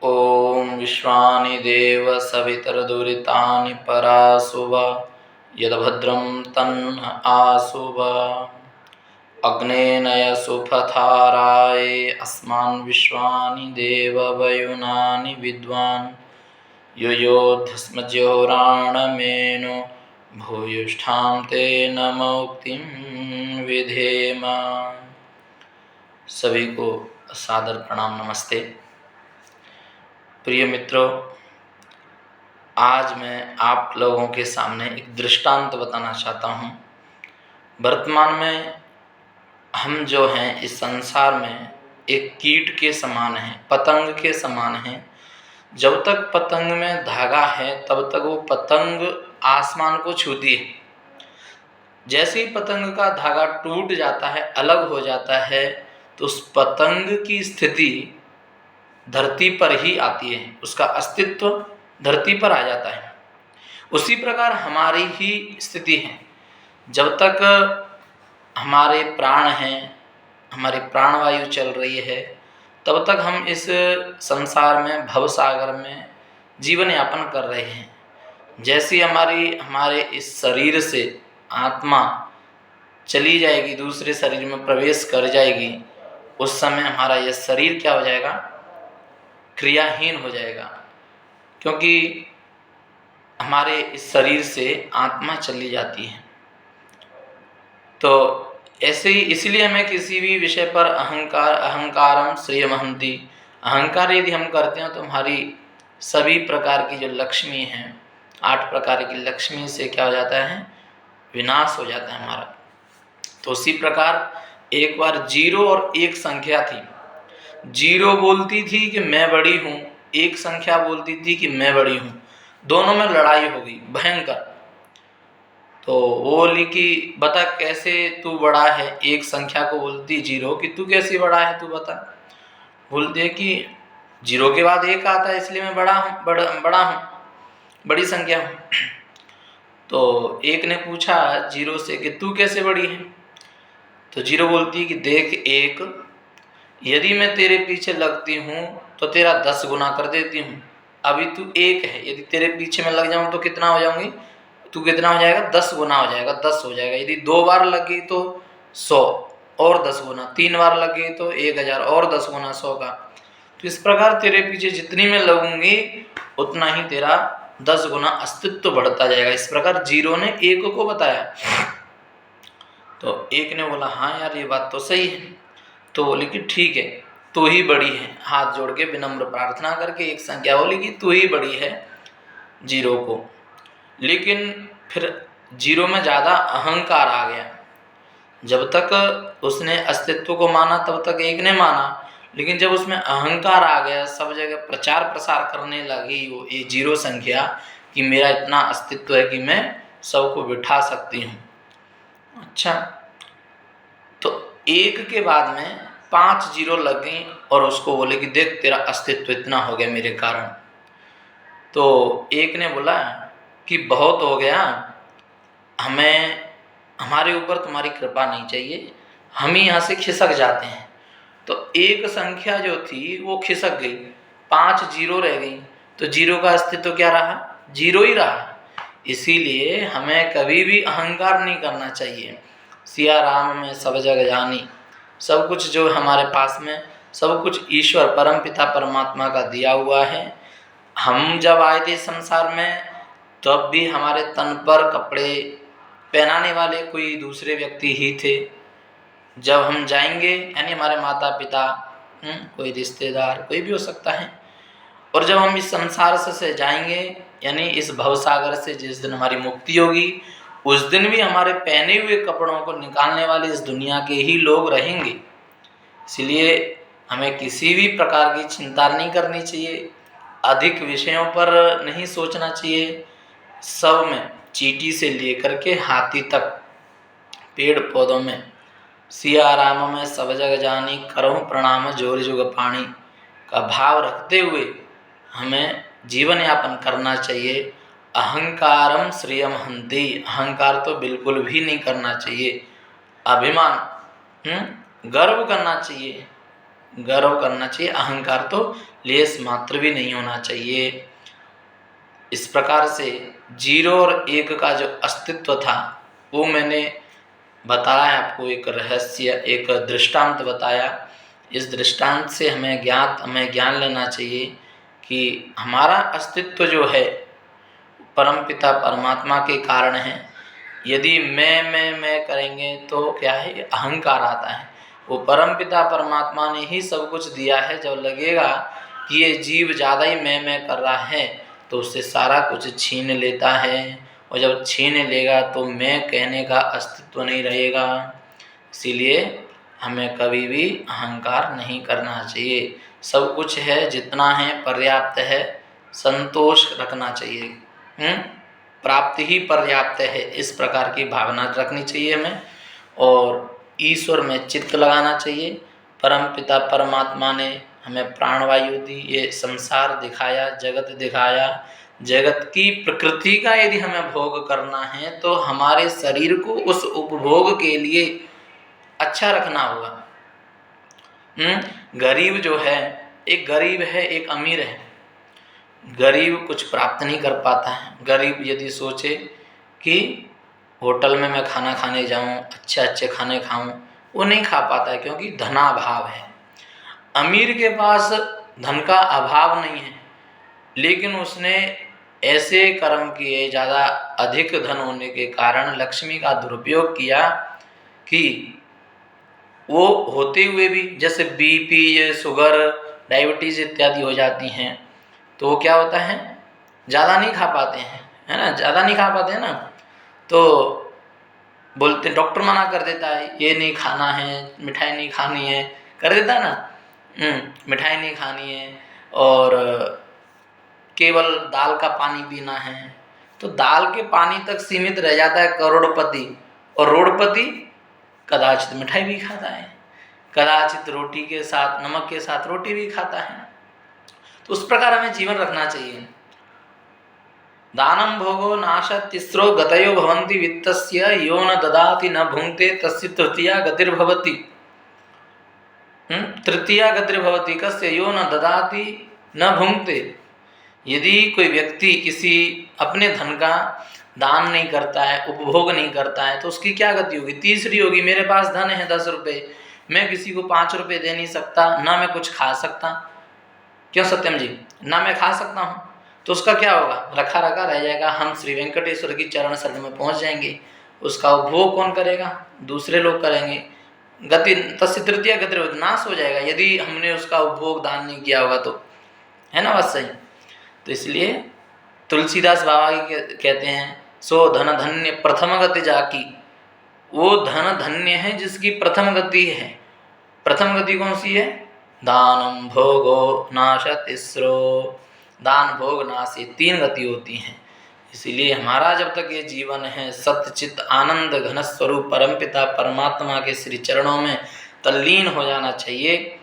ॐ विश्वानि देव सवितरदुरितानि परासुव यद्भद्रं तन्न आसुव अग्नेनय सुपथाराये अस्मान् विश्वानि देव वयुनानि विद्वान् योयोधस्मज्योराणमेनो भूयुष्ठां ते नमोक्तिं विधेम। सभी को सादर प्रणाम, नमस्ते। प्रिय मित्रों, आज मैं आप लोगों के सामने एक दृष्टांत बताना चाहता हूँ। वर्तमान में हम जो हैं इस संसार में एक कीट के समान हैं, पतंग के समान हैं। जब तक पतंग में धागा है तब तक वो पतंग आसमान को छूती है। जैसे ही पतंग का धागा टूट जाता है, अलग हो जाता है, तो उस पतंग की स्थिति धरती पर ही आती है, उसका अस्तित्व धरती पर आ जाता है। उसी प्रकार हमारी ही स्थिति है। जब तक हमारे प्राण हैं, हमारी प्राणवायु चल रही है, तब तक हम इस संसार में, भवसागर में जीवन यापन कर रहे हैं। जैसी हमारे इस शरीर से आत्मा चली जाएगी, दूसरे शरीर में प्रवेश कर जाएगी, उस समय हमारा यह शरीर क्या हो जाएगा? क्रियाहीन हो जाएगा, क्योंकि हमारे इस शरीर से आत्मा चली जाती है। तो ऐसे ही इसलिए हमें किसी भी विषय पर अहंकारम श्रियमहंति, अहंकार यदि हम करते हैं तो हमारी सभी प्रकार की जो लक्ष्मी हैं, 8 प्रकार की लक्ष्मी से क्या हो जाता है? विनाश हो जाता है हमारा। तो उसी प्रकार एक बार 0 और 1 संख्या थी। 0 बोलती थी कि मैं बड़ी हूँ, 1 संख्या बोलती थी कि मैं बड़ी हूँ। दोनों में लड़ाई हो गई भयंकर। तो वो बोली कि बता कैसे तू बड़ा है। 1 संख्या को बोलती 0 कि तू कैसे बड़ा है, तू बता। बोलती है कि 0 के बाद 1 आता है, इसलिए मैं बड़ा हूँ, बड़ा हूँ, बड़ी संख्या हूँ। तो 1 ने पूछा 0 से कि तू कैसे बड़ी है। तो 0 बोलती है कि देख 1, यदि मैं तेरे पीछे लगती हूँ तो तेरा 10 गुना कर देती हूँ। अभी तू 1 है, यदि तेरे पीछे मैं लग जाऊँ तो कितना हो जाऊंगी? तू कितना हो जाएगा? 10 गुना हो जाएगा, 10 हो जाएगा। यदि 2 बार लग गई तो 100 और 10 गुना, 3 बार लग गई तो 1000 और 10 गुना 100 का। तो इस प्रकार तेरे पीछे जितनी मैं लगूंगी उतना ही तेरा 10 गुना अस्तित्व बढ़ता जाएगा। इस प्रकार 0 ने 1 को बताया। तो 1 ने बोला हाँ यार, ये बात तो सही है। तो बोली कि ठीक है, तू ही बड़ी है। हाथ जोड़ के विनम्र प्रार्थना करके 1 संख्या बोली कि तू ही बड़ी है 0 को। लेकिन फिर 0 में ज़्यादा अहंकार आ गया। जब तक उसने अस्तित्व को माना तब तक 1 ने माना, लेकिन जब उसमें अहंकार आ गया, सब जगह प्रचार प्रसार करने लगी वो 0 संख्या कि मेरा इतना अस्तित्व है कि मैं सबको बिठा सकती हूँ। अच्छा, तो 1 के बाद में 5 0 लग गई और उसको बोले कि देख तेरा अस्तित्व इतना हो गया मेरे कारण। तो 1 ने बोला कि बहुत हो गया, हमारे ऊपर तुम्हारी कृपा नहीं चाहिए, हम ही यहाँ से खिसक जाते हैं। तो 1 संख्या जो थी वो खिसक गई, 5 0 रह गई। तो 0 का अस्तित्व क्या रहा? 0 ही रहा। इसीलिए हमें कभी भी अहंकार नहीं करना चाहिए। सिया राम में सब जग जानी, सब कुछ जो हमारे पास में, सब कुछ ईश्वर परम पिता परमात्मा का दिया हुआ है। हम जब आए थे संसार में तब भी हमारे तन पर कपड़े पहनाने वाले कोई दूसरे व्यक्ति ही थे। जब हम जाएंगे यानी हमारे माता पिता, कोई रिश्तेदार, कोई भी हो सकता है। और जब हम इस संसार से जाएंगे यानी इस भवसागर से जिस दिन हमारी मुक्ति होगी, उस दिन भी हमारे पहने हुए कपड़ों को निकालने वाले इस दुनिया के ही लोग रहेंगे। इसलिए हमें किसी भी प्रकार की चिंता नहीं करनी चाहिए, अधिक विषयों पर नहीं सोचना चाहिए। सब में, चींटी से लेकर के हाथी तक, पेड़ पौधों में, सिया राम में सब जग जानी, करहूँ प्रणाम जोर जुग पाणी का भाव रखते हुए हमें जीवन यापन करना चाहिए। अहंकारम श्रियमहंति, अहंकार तो बिल्कुल भी नहीं करना चाहिए। अभिमान, गर्व करना चाहिए। गर्व करना चाहिए, अहंकार तो लेस मात्र भी नहीं होना चाहिए। इस प्रकार से 0 और 1 का जो अस्तित्व था वो मैंने बताया आपको, एक रहस्य, एक दृष्टांत बताया। इस दृष्टांत से हमें ज्ञान लेना चाहिए कि हमारा अस्तित्व जो है परमपिता परमात्मा के कारण है। यदि मैं करेंगे तो क्या है, अहंकार आता है। वो परमपिता परमात्मा ने ही सब कुछ दिया है। जब लगेगा कि ये जीव ज़्यादा ही मैं कर रहा है तो उससे सारा कुछ छीन लेता है, और जब छीन लेगा तो मैं कहने का अस्तित्व नहीं रहेगा। इसीलिए हमें कभी भी अहंकार नहीं करना चाहिए। सब कुछ है, जितना है पर्याप्त है, संतोष रखना चाहिए। प्राप्ति ही पर्याप्त है, इस प्रकार की भावना रखनी चाहिए हमें, और ईश्वर में चित्त लगाना चाहिए। परमपिता परमात्मा ने हमें प्राणवायु दी, ये संसार दिखाया, जगत दिखाया। जगत की प्रकृति का यदि हमें भोग करना है तो हमारे शरीर को उस उपभोग के लिए अच्छा रखना होगा। गरीब जो है, एक गरीब है, एक अमीर है। गरीब कुछ प्राप्त नहीं कर पाता है। गरीब यदि सोचे कि होटल में मैं खाना खाने जाऊं, अच्छे अच्छे खाने खाऊं, वो नहीं खा पाता है क्योंकि धनाभाव है। अमीर के पास धन का अभाव नहीं है, लेकिन उसने ऐसे कर्म किए, ज़्यादा अधिक धन होने के कारण लक्ष्मी का दुरुपयोग किया कि वो होते हुए भी, जैसे बीपी, शुगर, डायबिटीज़ इत्यादि हो जाती हैं, तो वो क्या होता है, ज़्यादा नहीं खा पाते हैं, है ना, ज़्यादा नहीं खा पाते हैं ना, तो बोलते, डॉक्टर मना कर देता है, ये नहीं खाना है, मिठाई नहीं खानी है, कर देता है ना, मिठाई नहीं खानी है, और केवल दाल का पानी पीना है। तो दाल के पानी तक सीमित रह जाता है करोड़पति, और रोड़पति कदाचित मिठाई भी खाता है, कदाचित रोटी के साथ, नमक के साथ रोटी भी खाता है। तो उस प्रकार हमें जीवन रखना चाहिए। दानम भोगो नाशत् तिस्रो गतयो भवन्ति वित्तस्य यो न ददाति न भुंक्ते तस्य तृतीया गतिर्भवति। तृतीया गतिर्भवति कस्य यो न ददाति न भुंक्ते। यदि कोई व्यक्ति किसी अपने धन का दान नहीं करता है, उपभोग नहीं करता है, तो उसकी क्या गति होगी? तीसरी होगी, मेरे पास धन है 10 रुपये, मैं किसी को 5 रुपये दे नहीं सकता, ना मैं कुछ खा सकता। क्यों सत्यम जी? ना मैं खा सकता हूँ, तो उसका क्या होगा? रखा रखा रह जाएगा। हम श्री वेंकटेश्वर की चरण शरण में पहुँच जाएंगे, उसका उपभोग कौन करेगा? दूसरे लोग करेंगे। गति तस्य तृतीया गति नाश हो जाएगा यदि हमने उसका उपभोग दान नहीं किया होगा तो, है ना बात सही? तो इसलिए तुलसीदास बाबा कहते हैं, सो धन धन्य प्रथम गति जाकी। वो धन धन्य है जिसकी प्रथम गति है। प्रथम गति कौन सी है? दानम भोगो नाश तिस्रो। दान भोग नाश, ये 3 गति होती हैं। इसीलिए हमारा जब तक ये जीवन है, सत्यचित आनंद घन स्वरूप परमपिता परमात्मा के श्री चरणों में तल्लीन हो जाना चाहिए।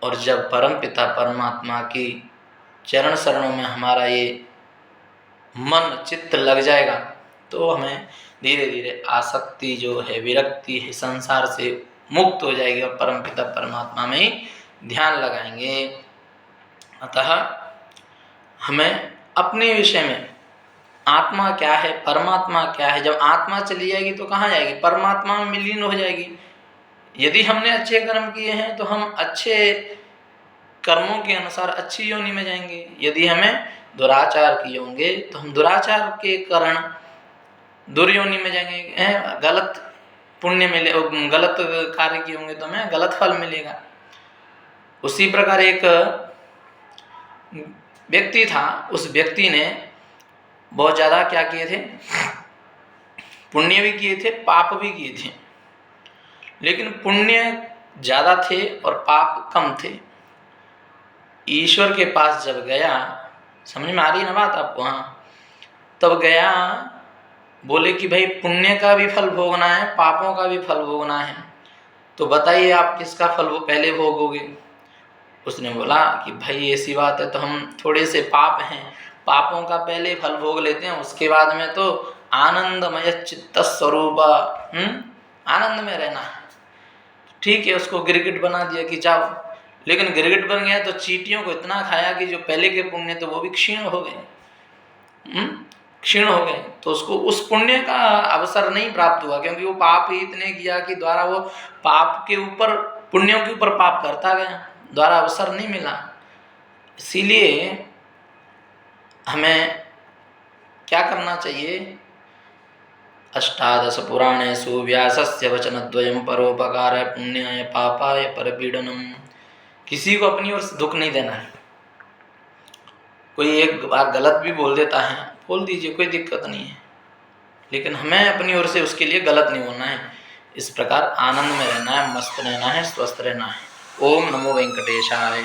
और जब परमपिता परमात्मा की चरण शरणों में हमारा ये मन चित्त लग जाएगा तो हमें धीरे धीरे आसक्ति जो है, विरक्ति है, संसार से मुक्त हो जाएगी और परमपिता परमात्मा में ही ध्यान लगाएंगे। अतः हमें अपने विषय में आत्मा क्या है, परमात्मा क्या है, जब आत्मा चली जाएगी तो कहाँ जाएगी? परमात्मा में विलीन हो जाएगी। यदि हमने अच्छे कर्म किए हैं तो हम अच्छे कर्मों के अनुसार अच्छी योनि में जाएंगे। यदि हमें दुराचार किए होंगे तो हम दुराचार के कारण दुर्योनि में जाएंगे। गलत पुण्य मिले, गलत कार्य किए होंगे तो हमें गलत फल मिलेगा। उसी प्रकार एक व्यक्ति था, उस व्यक्ति ने बहुत ज़्यादा क्या किए थे? पुण्य भी किए थे, पाप भी किए थे, लेकिन पुण्य ज़्यादा थे और पाप कम थे। ईश्वर के पास जब गया, समझ में आ रही है ना बात आपको? हाँ, तब गया, बोले कि भाई पुण्य का भी फल भोगना है, पापों का भी फल भोगना है, तो बताइए आप किसका फल वो पहले भोगोगे? उसने बोला कि भाई ऐसी बात है तो हम थोड़े से पाप हैं, पापों का पहले फल भोग लेते हैं, उसके बाद में तो आनंदमय चित्त स्वरूप आनंद में रहना है। ठीक है, उसको गिरगिट बना दिया कि जाओ लेकिन गिरगिट बन गया तो चींटियों को इतना खाया कि जो पहले के पुण्य थे वो भी क्षीण हो गए, क्षीण हो गए। तो उसको उस पुण्य का अवसर नहीं प्राप्त हुआ, क्योंकि वो पाप ही इतने किया कि द्वारा वो पाप के ऊपर, पुण्यों के ऊपर पाप करता गया, द्वारा अवसर नहीं मिला। इसीलिए हमें क्या करना चाहिए? अष्टादश पुराणेषु व्यासस्य वचनद्वयं परोपकाराय पुण्याय पापाय परपीडनम। किसी को अपनी ओर से दुख नहीं देना है। कोई एक बार गलत भी बोल देता है, बोल दीजिए, कोई दिक्कत नहीं है, लेकिन हमें अपनी ओर से उसके लिए गलत नहीं होना है। इस प्रकार आनंद में रहना है, मस्त रहना है, स्वस्थ रहना है। ओम नमो वेंकटेशाय।